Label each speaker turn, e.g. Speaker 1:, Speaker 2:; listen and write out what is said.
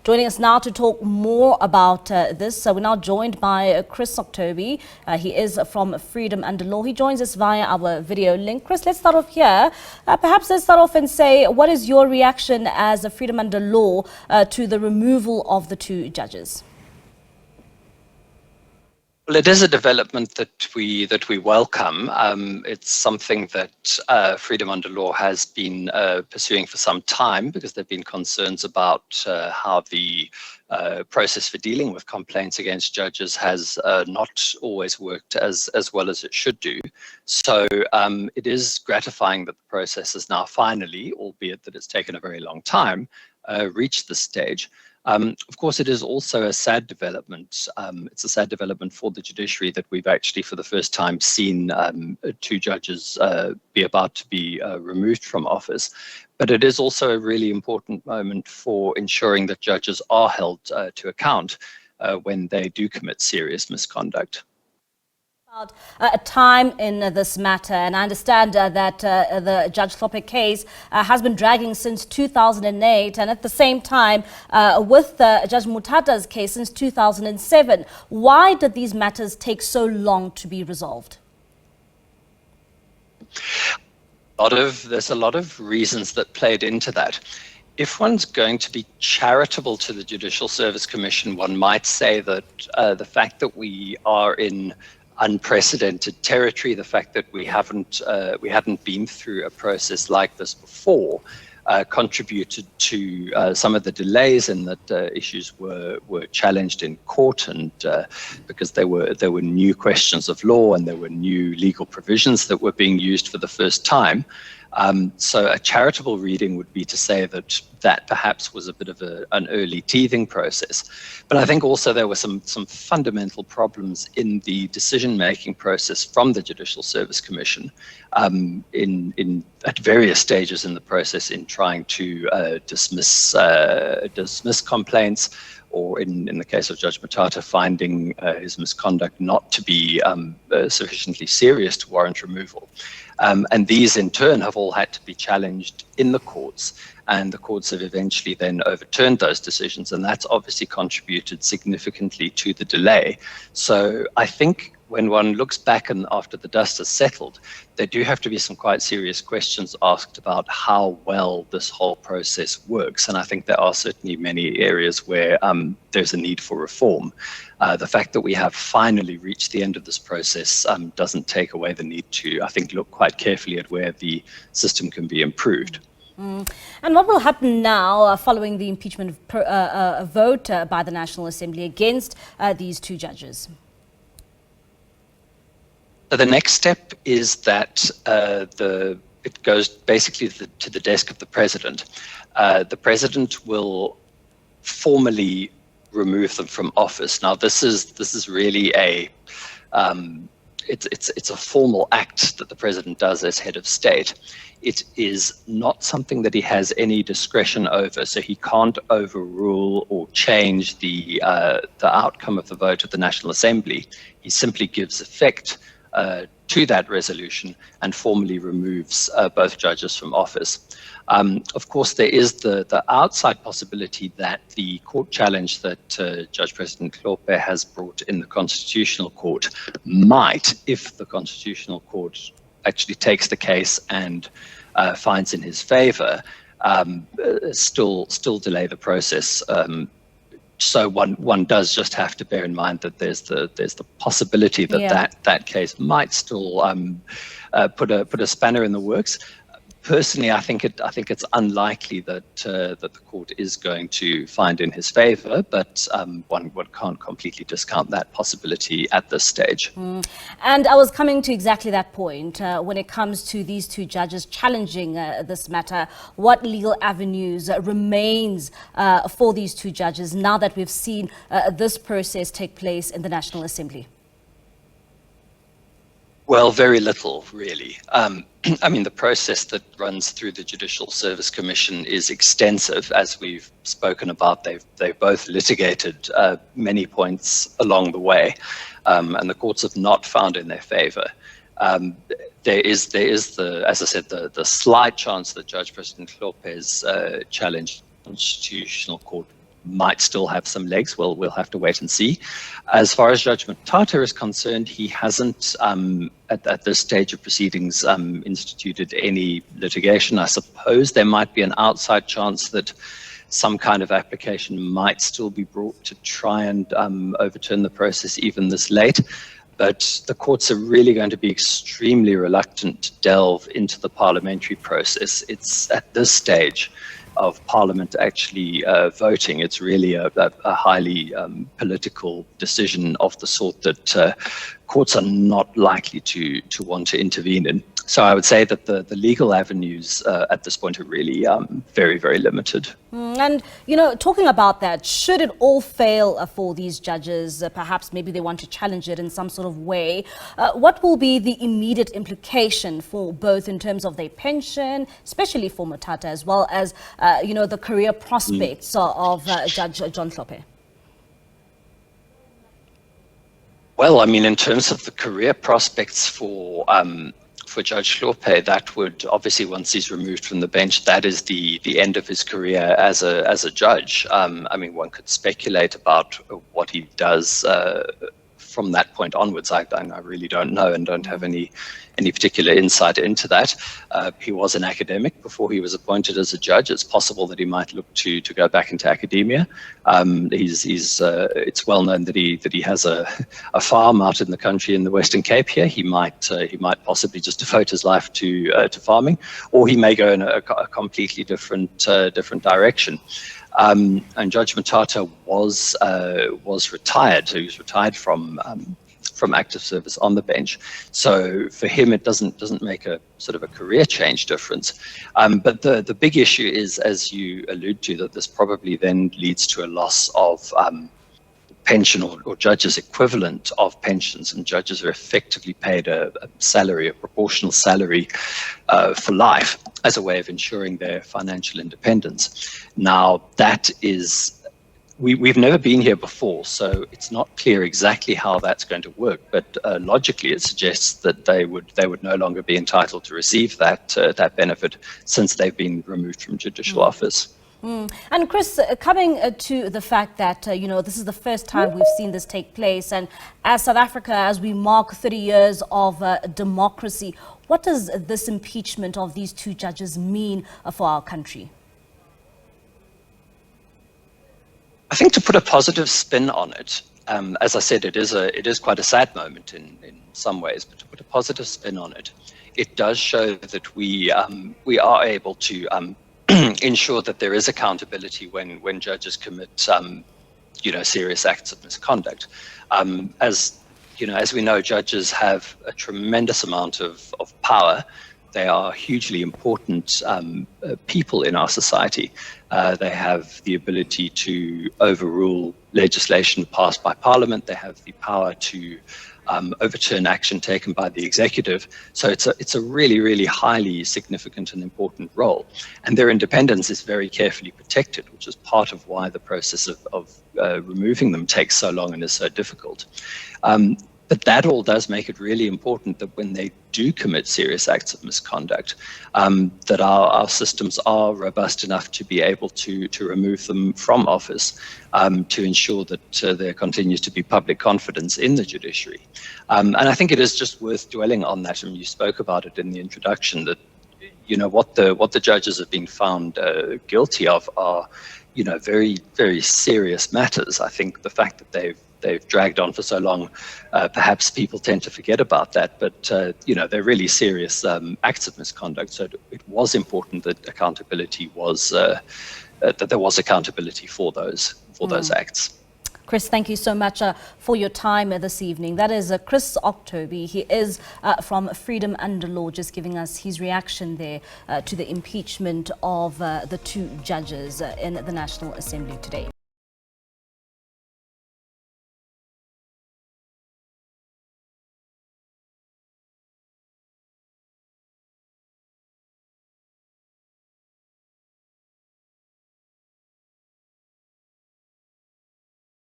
Speaker 1: Joining us now to talk more about this, we're now joined by Chris Oxtoby. He is from Freedom Under Law. He joins us via our video link. Chris, let's start off here. Perhaps let's start off and say, what is your reaction as a Freedom Under Law to the removal of the two judges?
Speaker 2: Well, it is a development that we welcome. It's something that Freedom Under Law has been pursuing for some time, because there have been concerns about how the process for dealing with complaints against judges has not always worked as well as it should do. So it is gratifying that the process has now finally, albeit that it's taken a very long time, reached this stage. Of course, it is also a sad development. It's a sad development for the judiciary that we've actually, for the first time, seen two judges be about to be removed from office. But it is also a really important moment for ensuring that judges are held to account when they do commit serious misconduct.
Speaker 1: A time in this matter, and I understand that the Judge Hlophe case has been dragging since 2008, and at the same time with Judge Motata's case since 2007. Why did these matters take so long to be resolved?
Speaker 2: There's a lot of reasons that played into that. If one's going to be charitable to the Judicial Service Commission, one might say that the fact that we are in unprecedented territory, the fact that we hadn't been through a process like this before, contributed to some of the delays, and that issues were challenged in court, and because there were new questions of law and there were new legal provisions that were being used for the first time. So a charitable reading would be to say that perhaps was a bit of an early teething process. But I think also there were some fundamental problems in the decision-making process from the Judicial Service Commission at various stages in the process, in trying to dismiss complaints, or in the case of Judge Motata, finding his misconduct not to be sufficiently serious to warrant removal. And these in turn have all had to be challenged in the courts, and the courts have eventually then overturned those decisions, and that's obviously contributed significantly to the delay. So I think when one looks back and after the dust has settled, there do have to be some quite serious questions asked about how well this whole process works. And I think there are certainly many areas where there's a need for reform. The fact that we have finally reached the end of this process doesn't take away the need to, I think, look quite carefully at where the system can be improved.
Speaker 1: And what will happen now following the impeachment vote by the National Assembly against these two judges?
Speaker 2: So the next step is that it goes basically to the desk of the president. The president will formally remove them from office. Now, this is really it's a formal act that the president does as head of state. It is not something that he has any discretion over, so he can't overrule or change the outcome of the vote at the National Assembly. He simply gives effect to that resolution and formally removes both judges from office. Of course, there is the outside possibility that the court challenge that Judge President Hlophe has brought in the Constitutional Court might, if the Constitutional Court actually takes the case and finds in his favor, still delay the process. So one does just have to bear in mind that there's the possibility that that case might still put a spanner in the works. Personally, I think it's unlikely that the court is going to find in his favor, but one can't completely discount that possibility at this stage.
Speaker 1: And I was coming to exactly that point. When it comes to these two judges challenging this matter, what legal avenues remains for these two judges now that we've seen this process take place in the National Assembly?
Speaker 2: Well, very little, really. I mean, the process that runs through the Judicial Service Commission is extensive, as we've spoken about. They've both litigated many points along the way, and the courts have not found in their favor. There is as I said, the slight chance that Judge President Hlophe's challenge Constitutional Court might still have some legs. We'll have to wait and see. As far as Judge Motata is concerned, he hasn't, at this stage of proceedings, instituted any litigation. I suppose there might be an outside chance that some kind of application might still be brought to try and overturn the process even this late. But the courts are really going to be extremely reluctant to delve into the parliamentary process. It's at this stage of Parliament actually voting. It's really a highly political decision of the sort that courts are not likely to want to intervene in. So I would say that the legal avenues at this point are really very, very limited.
Speaker 1: And, talking about that, should it all fail for these judges, perhaps maybe they want to challenge it in some sort of way, what will be the immediate implication for both in terms of their pension, especially for Motata, as well as, the career prospects of Judge John Hlophe?
Speaker 2: Well, I mean, in terms of the career prospects for Judge Hlophe, that would obviously, once he's removed from the bench, that is the end of his career as a judge. I mean, one could speculate about what he does from that point onwards. I really don't know and don't have any particular insight into that. He was an academic before he was appointed as a judge. It's possible that he might look to go back into academia. It's well known that he has a farm out in the country in the Western Cape here. He might possibly just devote his life to farming, or he may go in a completely different direction. And Judge Motata was retired. So he was retired from active service on the bench. So for him, it doesn't make a sort of a career change difference. But the big issue is, as you allude to, that this probably then leads to a loss of pension or judges' equivalent of pensions, and judges are effectively paid a proportional salary for life as a way of ensuring their financial independence. Now, that is, we've never been here before, so it's not clear exactly how that's going to work, but logically it suggests that they would no longer be entitled to receive that benefit since they've been removed from judicial office.
Speaker 1: And Chris, coming to the fact that, this is the first time we've seen this take place, and as South Africa, as we mark 30 years of democracy, what does this impeachment of these two judges mean for our country?
Speaker 2: I think to put a positive spin on it, as I said, it is quite a sad moment in some ways, but to put a positive spin on it, it does show that we are able to ensure that there is accountability when judges commit serious acts of misconduct. As we know, judges have a tremendous amount of power. They are hugely important people in our society. They have the ability to overrule legislation passed by Parliament. They have the power to overturn action taken by the executive. So it's a really, really highly significant and important role. And their independence is very carefully protected, which is part of why the process of removing them takes so long and is so difficult. But that all does make it really important that when they do commit serious acts of misconduct, that our systems are robust enough to be able to remove them from office, to ensure that there continues to be public confidence in the judiciary. And I think it is just worth dwelling on that. I mean, you spoke about it in the introduction, that what the judges have been found guilty of are very, very serious matters. I think the fact that they've dragged on for so long, perhaps people tend to forget about that, but they're really serious acts of misconduct. So it was important that accountability was that there was accountability for those acts.
Speaker 1: Chris, thank you so much for your time this evening. That is Chris Oxtoby. He is from Freedom Under Law, just giving us his reaction there to the impeachment of the two judges in the National Assembly today.